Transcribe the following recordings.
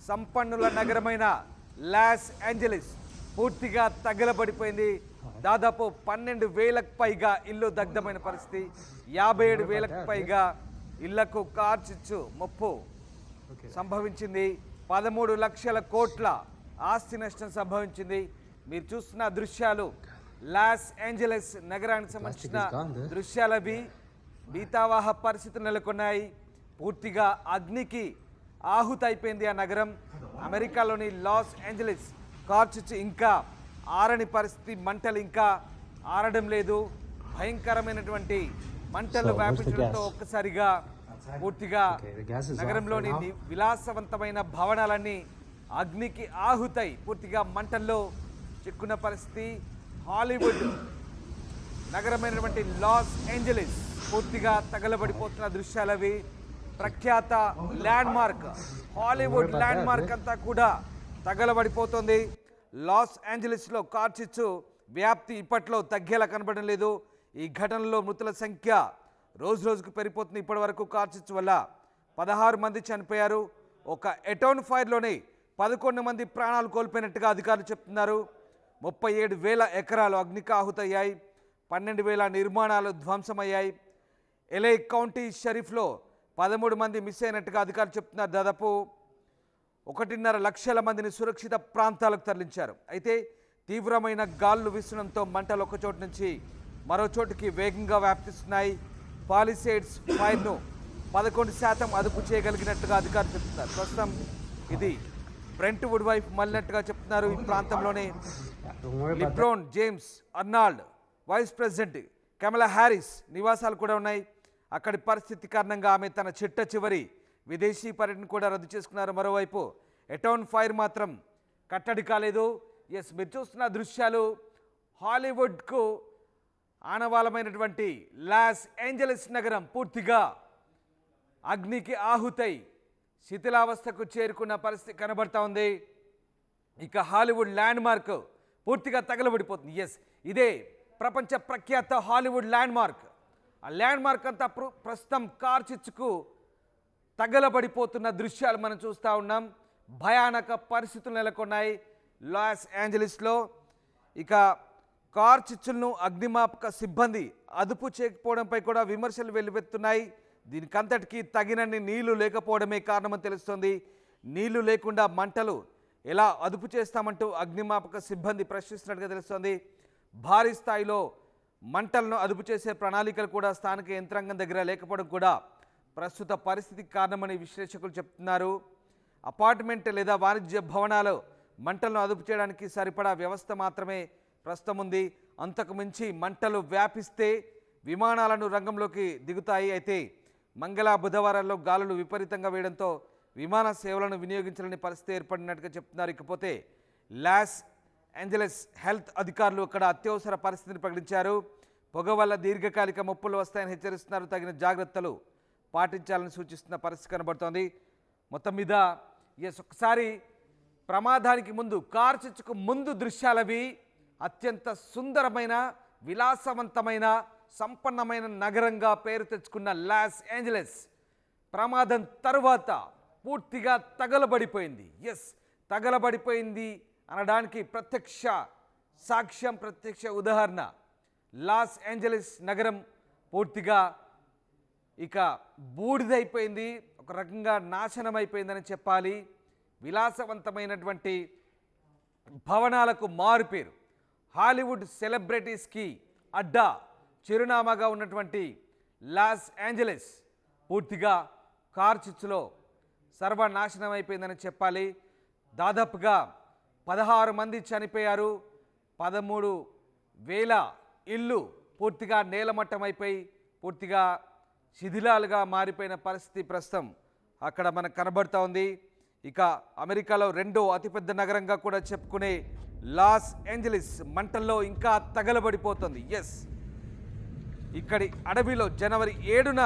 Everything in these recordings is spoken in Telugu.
సంపన్నుల నగరమైన లాస్ ఏంజలీస్ పూర్తిగా తగలబడిపోయింది. దాదాపు 12,000కు పైగా ఇల్లు దగ్ధమైన పరిస్థితి. 57,000కు పైగా ఇళ్లకు కార్చిచ్చు ముప్పు సంభవించింది. 13 లక్షల కోట్ల ఆస్తి నష్టం సంభవించింది. మీరు చూస్తున్న దృశ్యాలు లాస్ ఏంజలీస్ నగరానికి సంబంధించిన దృశ్యాలవి. భీతావహ పరిస్థితులు నెలకొన్నాయి. పూర్తిగా అగ్నికి ఆహుతైపోయింది ఆ నగరం. అమెరికాలోని లాస్ ఏంజలీస్ కార్చిచ్చు ఇంకా ఆరని పరిస్థితి. మంటలు ఇంకా ఆరడం లేదు. భయంకరమైనటువంటి మంటలు వ్యాపించడంతో ఒక్కసారిగా పూర్తిగా నగరంలోని విలాసవంతమైన భవనాలన్నీ అగ్నికి ఆహుతై పూర్తిగా మంటల్లో చిక్కున్న పరిస్థితి. హాలీవుడ్ నగరమైనటువంటి లాస్ ఏంజలీస్ పూర్తిగా తగలబడిపోతున్న దృశ్యాలవి. ప్రఖ్యాత land mark, Hollywood land mark అంతా కూడా తగలబడిపోతుంది. లాస్ ఏంజలీస్లో కార్చిచ్చు వ్యాప్తి ఇప్పట్లో తగ్గేలా కనబడడం లేదు. ఈ ఘటనలో మృతుల సంఖ్య రోజు రోజుకు పెరిగిపోతుంది. ఇప్పటి వరకు కార్చిచ్చు వల్ల 16 మంది చనిపోయారు. ఒక ఎటౌన్ ఫైర్లోనే 11 మంది ప్రాణాలు కోల్పోయినట్టుగా అధికారులు చెప్తున్నారు. 37,000 ఎకరాలు అగ్నికి ఆహుతయ్యాయి. 12,000 నిర్మాణాలు ధ్వంసమయ్యాయి. ఎల్ఏ కౌంటీ షరీఫ్లో 13 మంది మిస్ అయినట్టుగా అధికారులు చెప్తున్నారు. దాదాపు 1.5 లక్షల మందిని సురక్షిత ప్రాంతాలకు తరలించారు. అయితే తీవ్రమైన గాలులు వీసడంతో మంటలు ఒక చోటు నుంచి మరో చోటుకి వేగంగా వ్యాప్తిస్తున్నాయి. పాలిసేడ్స్ ఫైర్ను 11% అదుపు చేయగలిగినట్టుగా అధికారులు చెప్తున్నారు. ప్రస్తుతం ఇది బ్రెంట్వుడ్ వైపు మళ్ళినట్టుగా చెప్తున్నారు. ఈ ప్రాంతంలోనే లిబ్రోన్ జేమ్స్ అర్నాల్డ్, వైస్ ప్రెసిడెంట్ కమలా హ్యారిస్ నివాసాలు కూడా ఉన్నాయి. అక్కడి పరిస్థితి కారణంగా ఆమె తన చిట్ట చివరి విదేశీ పర్యటన కూడా రద్దు చేసుకున్నారు. మరోవైపు ఎటౌన్ ఫైర్ మాత్రం కట్టడి కాలేదు. ఎస్, మీరు చూస్తున్న దృశ్యాలు హాలీవుడ్కు ఆనవాలమైనటువంటి లాస్ ఏంజలీస్ నగరం పూర్తిగా అగ్నికి ఆహుతై శిథిలావస్థకు చేరుకున్న పరిస్థితి కనబడతా ఉంది. ఇక హాలీవుడ్ ల్యాండ్ మార్క్ పూర్తిగా తగలబడిపోతుంది. ఎస్, ఇదే ప్రపంచ ప్రఖ్యాత హాలీవుడ్ ల్యాండ్ మార్క్. ఆ ల్యాండ్ మార్క్ అంతా ప్రస్తుతం కార్చిచ్చుకు తగలబడిపోతున్న దృశ్యాలు మనం చూస్తూ ఉన్నాం. భయానక పరిస్థితులు నెలకొన్నాయి లాస్ ఏంజలీస్లో. ఇక కార్చిచ్చులను అగ్నిమాపక సిబ్బంది అదుపు చేయకపోవడంపై కూడా విమర్శలు వెల్లువెత్తున్నాయి. దీనికంతటికీ తగినన్ని నీళ్లు లేకపోవడమే కారణమని తెలుస్తోంది. నీళ్లు లేకుండా మంటలు ఎలా అదుపు చేస్తామంటూ అగ్నిమాపక సిబ్బంది ప్రశ్నిస్తున్నట్టుగా తెలుస్తోంది. భారీ స్థాయిలో మంటలను అదుపు చేసే ప్రణాళికలు కూడా స్థానిక యంత్రాంగం దగ్గర లేకపోవడం కూడా ప్రస్తుత పరిస్థితికి కారణమని విశ్లేషకులు చెప్తున్నారు. అపార్ట్మెంట్ లేదా వాణిజ్య భవనాలు మంటలను అదుపు చేయడానికి సరిపడా వ్యవస్థ మాత్రమే ప్రస్తుతం ఉంది. అంతకు మించి మంటలు వ్యాపిస్తే విమానాలను రంగంలోకి దిగుతాయి. అయితే మంగళ బుధవారాల్లో గాలులు విపరీతంగా వేయడంతో విమాన సేవలను వినియోగించాలని పరిస్థితి ఏర్పడినట్టుగా చెప్తున్నారు. ఇకపోతే లాస్ ఏంజలీస్ హెల్త్ అధికారులు అక్కడ అత్యవసర పరిస్థితిని ప్రకటించారు. పొగ వల్ల దీర్ఘకాలిక ముప్పులు వస్తాయని హెచ్చరిస్తున్నారు. తగిన జాగ్రత్తలు పాటించాలని సూచిస్తున్న పరిస్థితి కనబడుతోంది. మొత్తం మీద ఒకసారి ప్రమాదానికి ముందు కార్చిచ్చుకు ముందు దృశ్యాలవి. అత్యంత సుందరమైన విలాసవంతమైన సంపన్నమైన నగరంగా పేరు తెచ్చుకున్న లాస్ ఏంజలీస్ ప్రమాదం తరువాత పూర్తిగా తగలబడిపోయింది. తగలబడిపోయింది అనడానికి ప్రత్యక్ష సాక్ష్యం, ప్రత్యక్ష ఉదాహరణ లాస్ ఏంజలీస్ నగరం పూర్తిగా ఇక బూడిదైపోయింది. ఒక రకంగా నాశనం అయిపోయిందని చెప్పాలి. విలాసవంతమైనటువంటి భవనాలకు మారుపేరు, హాలీవుడ్ సెలబ్రిటీస్కి అడ్డా, చిరునామాగా ఉన్నటువంటి లాస్ ఏంజలీస్ పూర్తిగా కార్చిచ్చులో సర్వనాశనం అయిపోయిందని చెప్పాలి. దాదాపుగా 16 మంది చనిపోయారు. 13,000 ఇళ్ళు పూర్తిగా నేలమట్టమైపోయి పూర్తిగా శిథిలాలుగా మారిపోయిన పరిస్థితి ప్రస్తుతం అక్కడ మనకు కనబడుతూ ఉంది. ఇక అమెరికాలో రెండో అతిపెద్ద నగరంగా కూడా చెప్పుకునే లాస్ ఏంజలీస్ మంటల్లో ఇంకా తగలబడిపోతుంది. ఇక్కడి అడవిలో జనవరి 7న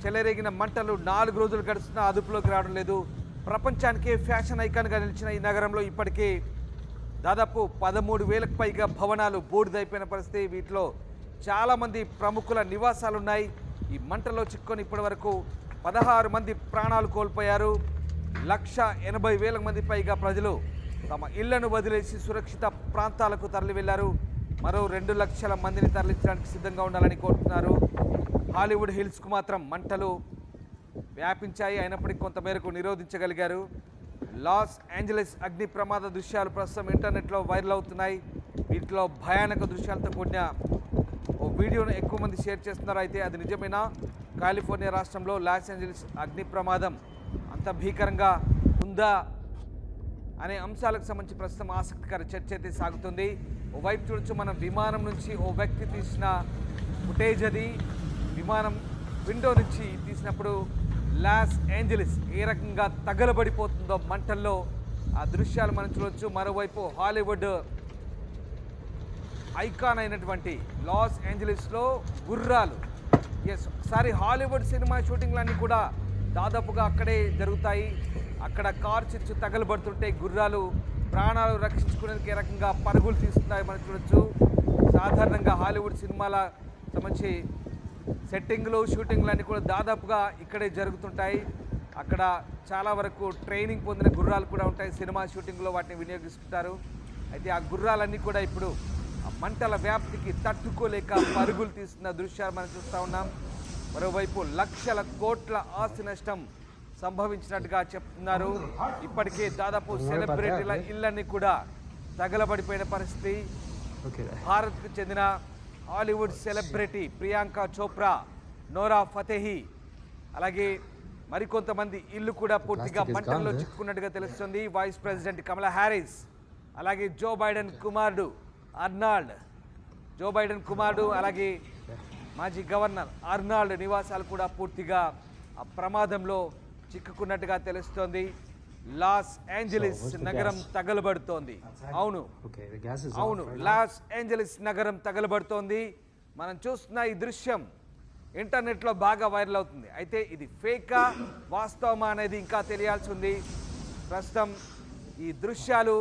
చెలరేగిన మంటలు 4 రోజులు గడుస్తున్నా అదుపులోకి రావడం లేదు. ప్రపంచానికే ఫ్యాషన్ ఐకాన్గా నిలిచిన ఈ నగరంలో ఇప్పటికే దాదాపు 13,000కు పైగా భవనాలు బూడిదైపోయిన పరిస్థితి. వీటిలో చాలామంది ప్రముఖుల నివాసాలు ఉన్నాయి. ఈ మంటలో చిక్కుకొని ఇప్పటి వరకు 16 మంది ప్రాణాలు కోల్పోయారు. 180,000 మంది పైగా ప్రజలు తమ ఇళ్లను వదిలేసి సురక్షిత ప్రాంతాలకు తరలి వెళ్లారు. మరో 2 లక్షల మందిని తరలించడానికి సిద్ధంగా ఉండాలని కోరుతున్నారు. హాలీవుడ్ హిల్స్కు మాత్రం మంటలు వ్యాపించాయి, అయినప్పటికీ కొంతమేరకు నిరోధించగలిగారు. లాస్ ఏంజలస్ అగ్ని ప్రమాద దృశ్యాలు ప్రస్తుతం ఇంటర్నెట్లో వైరల్ అవుతున్నాయి. వీటిలో భయానక దృశ్యాలతో కూడిన ఓ వీడియోను ఎక్కువ మంది షేర్ చేస్తున్నారు. అయితే అది నిజమేనా? కాలిఫోర్నియా రాష్ట్రంలో లాస్ ఏంజలస్ అగ్ని ప్రమాదం అంత భీకరంగా ఉందా అనే అంశాలకు సంబంధించి ప్రస్తుతం ఆసక్తికర చర్చ అయితే సాగుతుంది. ఓవైపు చూడొచ్చు, మనం విమానం నుంచి ఓ వ్యక్తి తీసిన ఫుటేజ్ అది. విమానం విండో నుంచి తీసినప్పుడు లాస్ ఏంజలస్ ఏ రకంగా తగలబడిపోతుందో మంటల్లో ఆ దృశ్యాలు మనం చూడవచ్చు. మరోవైపు హాలీవుడ్ ఐకాన్ అయినటువంటి లాస్ ఏంజలస్లో గుర్రాలు, ఒకసారి హాలీవుడ్ సినిమా షూటింగ్లన్నీ కూడా దాదాపుగా అక్కడే జరుగుతాయి. అక్కడ కార్ చిచ్చు తగలబడుతుంటే గుర్రాలు ప్రాణాలు రక్షించుకునేందుకు ఏ రకంగా పరుగులు తీస్తున్నాయి మనం చూడొచ్చు. సాధారణంగా హాలీవుడ్ సినిమాల సంబంధించి సెట్టింగ్లు షూటింగ్లు అన్నీ కూడా దాదాపుగా ఇక్కడే జరుగుతుంటాయి. అక్కడ చాలా వరకు ట్రైనింగ్ పొందిన గుర్రాలు కూడా ఉంటాయి. సినిమా షూటింగ్లో వాటిని వినియోగిస్తుంటారు. అయితే ఆ గుర్రాలన్నీ కూడా ఇప్పుడు ఆ మంటల వ్యాప్తికి తట్టుకోలేక పరుగులు తీస్తున్న దృశ్యాలు మనం చూస్తూ ఉన్నాం. మరోవైపు లక్షల కోట్ల ఆస్తి నష్టం సంభవించినట్టుగా చెప్తున్నారు. ఇప్పటికే దాదాపు సెలబ్రిటీల ఇళ్ళన్నీ కూడా తగలబడిపోయిన పరిస్థితి. భారత్కు చెందిన హాలీవుడ్ సెలబ్రిటీ ప్రియాంక చోప్రా, నోరా ఫతేహి, అలాగే మరికొంతమంది ఇల్లు కూడా పూర్తిగా మంటల్లో చిక్కుకున్నట్టుగా తెలుస్తుంది. వైస్ ప్రెసిడెంట్ కమలా హ్యారిస్, అలాగే జో బైడెన్ కుమారుడు అర్నాల్డ్, అలాగే మాజీ గవర్నర్ అర్నాల్డ్ నివాసాలు కూడా పూర్తిగా ఆ ప్రమాదంలో చిక్కుకున్నట్టుగా తెలుస్తోంది. లాస్ ఏంజలస్ నగరం తగలబడుతోంది. అవును, లాస్ ఏంజలస్ నగరం తగలబడుతోంది. మనం చూస్తున్న ఈ దృశ్యం ఇంటర్నెట్లో బాగా వైరల్ అవుతుంది. అయితే ఇది ఫేకా వాస్తవమా అనేది ఇంకా తెలియాల్సి ఉంది. ప్రస్తుతం ఈ దృశ్యాలు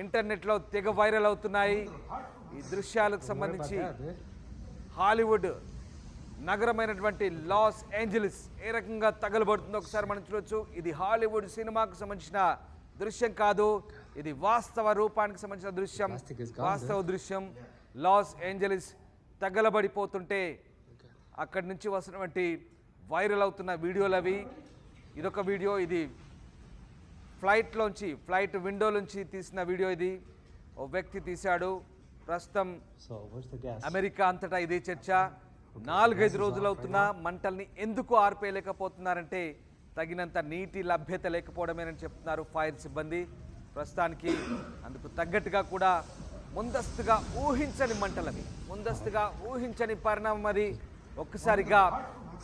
ఇంటర్నెట్లో తెగ వైరల్ అవుతున్నాయి. ఈ దృశ్యాలకు సంబంధించి హాలీవుడ్ నగరమైనటువంటి లాస్ ఏంజలస్ ఏ రకంగా తగలబడుతుందో ఒకసారి మనం చూడొచ్చు. ఇది హాలీవుడ్ సినిమాకు సంబంధించిన దృశ్యం కాదు, ఇది వాస్తవ రూపానికి సంబంధించిన దృశ్యం, వాస్తవ దృశ్యం. లాస్ ఏంజలస్ తగలబడిపోతుంటే అక్కడి నుంచి వస్తున్నటువంటి వైరల్ అవుతున్న వీడియోలు అవి. ఇదొక వీడియో, ఇది ఫ్లైట్ విండోలోంచి తీసిన వీడియో. ఇది ఓ వ్యక్తి తీశాడు. ప్రస్తుతం అమెరికా అంతటా ఇదే చర్చ. 4-5 రోజులు అవుతున్నా మంటల్ని ఎందుకు ఆర్పేయలేకపోతున్నారంటే తగినంత నీటి లభ్యత లేకపోవడమేనని చెప్తున్నారు ఫైర్ సిబ్బంది. ప్రస్తుతానికి అందుకు తగ్గట్టుగా కూడా ముందస్తుగా ఊహించని పరిణామం అది. ఒక్కసారిగా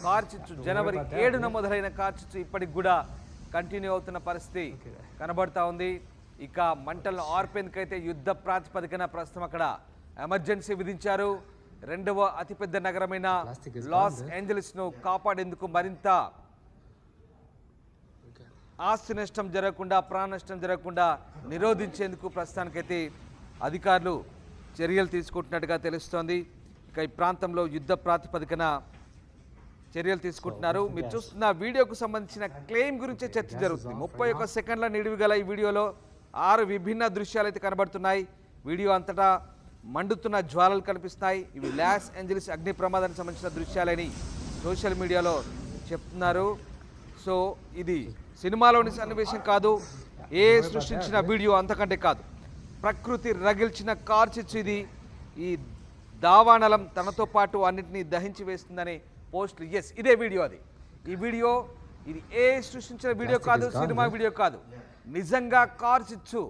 కార్చిచ్చు జనవరి 7న మొదలైన కార్చిచ్చు ఇప్పటికి కూడా కంటిన్యూ అవుతున్న పరిస్థితి కనబడతా ఉంది. ఇక మంటలను ఆర్పేందుకైతే యుద్ధ ప్రాతిపదికన ప్రస్తుతం అక్కడ ఎమర్జెన్సీ విధించారు. 2వ అతిపెద్ద నగరమైన లాస్ ఏంజలస్ను కాపాడేందుకు మరింత ఆస్తి నష్టం జరగకుండా, ప్రాణ నష్టం జరగకుండా నిరోధించేందుకు ప్రస్తుతానికైతే అధికారులు చర్యలు తీసుకుంటున్నట్టుగా తెలుస్తోంది. ఇక ఈ ప్రాంతంలో యుద్ధ ప్రాతిపదికన చర్యలు తీసుకుంటున్నారు. మీరు చూస్తున్న వీడియోకు సంబంధించిన క్లెయిమ్ గురించే చర్చ జరుగుతుంది. 31 సెకండ్ల నిడివి గల ఈ వీడియోలో 6 విభిన్న దృశ్యాలు అయితే కనబడుతున్నాయి. వీడియో అంతటా మండుతున్న జ్వాలలు కనిపిస్తాయి. ఇవి లాస్ ఏంజలస్ అగ్ని ప్రమాదానికి సంబంధించిన దృశ్యాలని సోషల్ మీడియాలో చెప్తున్నారు. సో ఇది సినిమాలోని సన్నివేశం కాదు, సృష్టించిన వీడియో అంతకంటే కాదు. ప్రకృతి రగిల్చిన కార్చిచ్చు ఇది. ఈ దావానలం తనతో పాటు అన్నింటినీ దహించి వేస్తుందనే పోస్టులు. ఇదే వీడియో అది. ఈ వీడియో ఇది సృష్టించిన వీడియో కాదు, సినిమా వీడియో కాదు. నిజంగా కార్చిచ్చు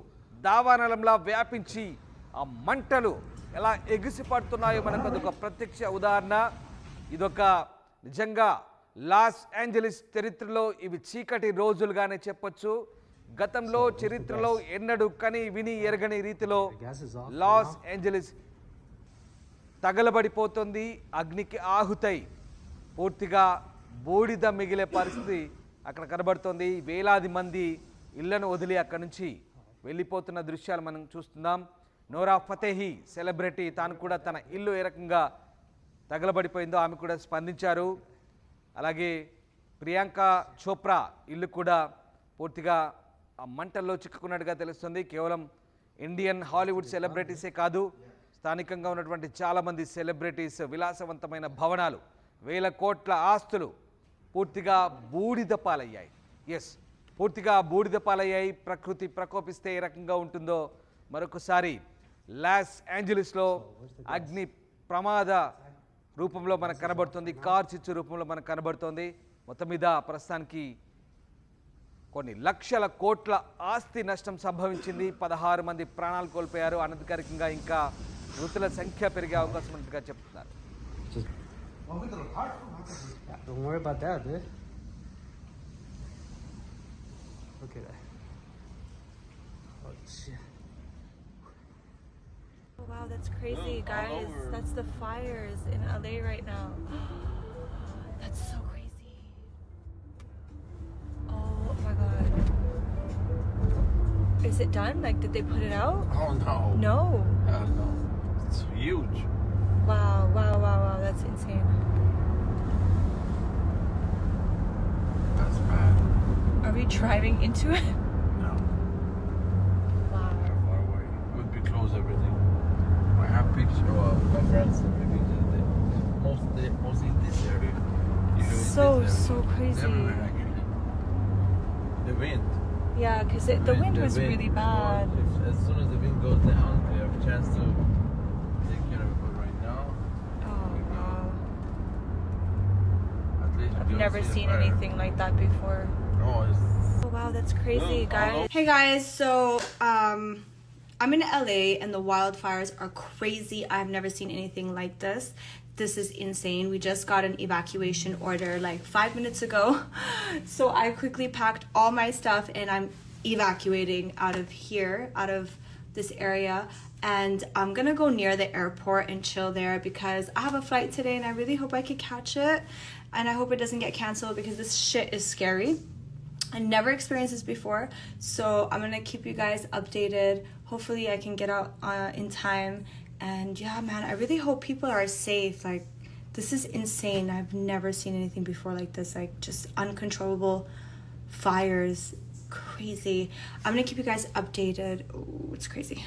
దావానలంలా వ్యాపించి ఆ మంటలు ఎలా ఎగిసి పడుతున్నాయో మనకు అదొక ప్రత్యక్ష ఉదాహరణ. ఇదొక నిజంగా లాస్ ఏంజలస్ చరిత్రలో ఇవి చీకటి రోజులుగానే చెప్పొచ్చు. గతంలో చరిత్రలో ఎన్నడూ కని విని ఎరగని రీతిలో లాస్ ఏంజలస్ తగలబడిపోతుంది. అగ్నికి ఆహుతై పూర్తిగా బూడిద మిగిలే పరిస్థితి అక్కడ కనబడుతోంది. వేలాది మంది ఇళ్లను వదిలి అక్కడి నుంచి వెళ్ళిపోతున్న దృశ్యాలు మనం చూస్తున్నాం. నోరా ఫతేహి సెలబ్రిటీ, తాను కూడా తన ఇల్లు ఏ రకంగా తగలబడిపోయిందో ఆమె కూడా స్పందించారు. అలాగే ప్రియాంక చోప్రా ఇల్లు కూడా పూర్తిగా ఆ మంటల్లో చిక్కుకున్నట్టుగా తెలుస్తుంది. కేవలం ఇండియన్ హాలీవుడ్ సెలబ్రిటీసే కాదు, స్థానికంగా ఉన్నటువంటి చాలామంది సెలబ్రిటీస్, విలాసవంతమైన భవనాలు, వేల కోట్ల ఆస్తులు పూర్తిగా బూడిద పాలయ్యాయి. పూర్తిగా బూడిద పాలయ్యాయి. ప్రకృతి ప్రకోపిస్తే ఏ రకంగా ఉంటుందో మరొకసారి లాస్ ఏంజలీస్లో అగ్ని ప్రమాద రూపంలో మనకు కనబడుతుంది, కార్ చిచ్చు రూపంలో మనకు కనబడుతోంది. మొత్తం మీద ప్రస్తుతానికి కొన్ని లక్షల కోట్ల ఆస్తి నష్టం సంభవించింది. 16 మంది ప్రాణాలు కోల్పోయారు. అనధికారికంగా ఇంకా మృతుల సంఖ్య పెరిగే అవకాశం ఉన్నట్టుగా చెప్తున్నారు. Don't worry about that, dude. Look at that. Oh shit. Oh, wow, that's crazy, guys. That's the fires in LA right now. That's so crazy. Oh my god. Is it done? Like, did they put it out? Oh no. No. Hell no. It's huge. Wow, wow, wow, wow. That's insane. That's bad. Are we driving into it? No. Wow. They're far away. Would be close everything. I have picture of my friends and the pictures. Mostly in this area. Usually So, this area. so crazy. Everywhere actually. The wind. Yeah, because the wind was really bad. As soon as the wind goes down, they have a chance to take care of it. But right now, Oh, wow. at least I've we don't never see the seen fire. anything like that before. Oh, it's Oh, wow, that's crazy, guys. Hey guys, so I'm in LA and the wildfires are crazy. I've never seen anything like this. This is insane. We just got an evacuation order like 5 minutes ago. So I quickly packed all my stuff and I'm evacuating out of here, out of this area. And I'm gonna go near the airport and chill there because I have a flight today and I really hope I could catch it. And I hope it doesn't get canceled because this shit is scary. I never experienced this before, so I'm gonna keep you guys updated. Hopefully I can get out in time. And yeah, man, I really hope people are safe. Like, this is insane. I've never seen anything before like this. Like, just uncontrollable fires. Crazy. I'm gonna keep you guys updated. Ooh, it's crazy.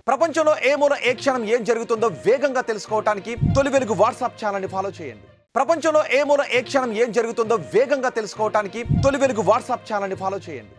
ప్రపంచంలో ఏ మూల ఏ క్షణం ఏం జరుగుతుందో వేగంగా తెలుసుకోవడానికి తొలి వెలుగు వాట్సాప్ ఛానల్ని ఫాలో చేయండి. ప్రపంచంలో ఏ మూల ఏ క్షణం ఏం జరుగుతుందో వేగంగా తెలుసుకోవడానికి తొలి వెలుగు వాట్సాప్ ఛానల్ని ఫాలో చేయండి.